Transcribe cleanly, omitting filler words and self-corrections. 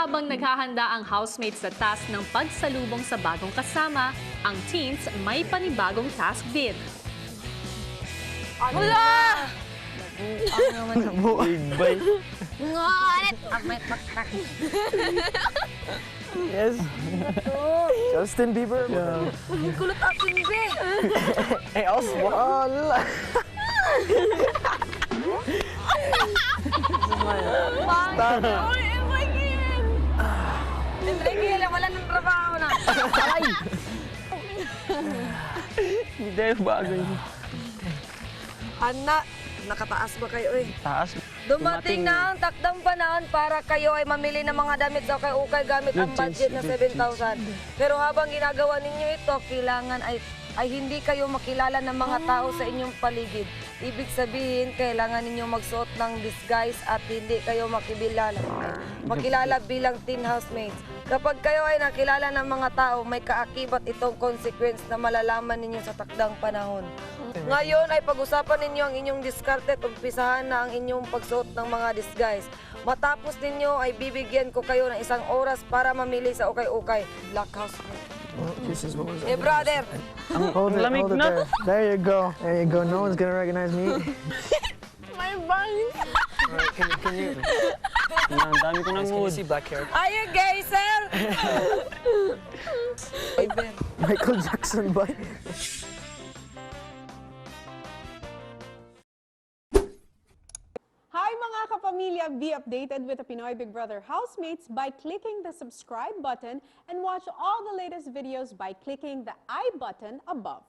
Habang naghahanda ang housemates sa task ng pagsalubong sa bagong kasama, ang teens may panibagong task din. Wala! Big bite. Ngunit! Ang may pakrak. Yes. Justin Bieber. Yeah. Ang kulot akin, be! Hey, also. Oh, look. Stop. Uy, Enrique! Enrique, wala ng trabaho na. Ay! Hindi, bagay. Anak, nakataas ba kayo, eh? Taas. Dumating na ang takdang panahon para kayo ay mamili ng mga damit sa ukay-ukay gamit ang budget na 7,000. Pero habang ginagawa ninyo ito, kailangan ay hindi kayo makilala ng mga tao sa inyong paligid. Ibig sabihin, kailangan ninyo magsuot ng disguise at hindi kayo makilala bilang teen housemates. Kapag kayo ay nakilala ng mga tao, may kaakibat itong consequence na malalaman ninyo sa takdang panahon. Ngayon ay pag-usapan ninyo ang inyong diskarte at umpisahan na ang inyong pagsuot ng mga disguise. Matapos ninyo ay bibigyan ko kayo ng 1 oras para mamili sa ukay-ukay. Black housemate. Hey brother! Hold it, hold it there. There you go. There you go. No one's gonna recognize me. My bangs! Can you? Ang dami ko ng mood. Black hair. Are you gay, sir? Michael Jackson ba? Hi mga kapamilya! Be updated with the Pinoy Big Brother housemates by clicking the subscribe button and watch all the latest videos by clicking the I button above.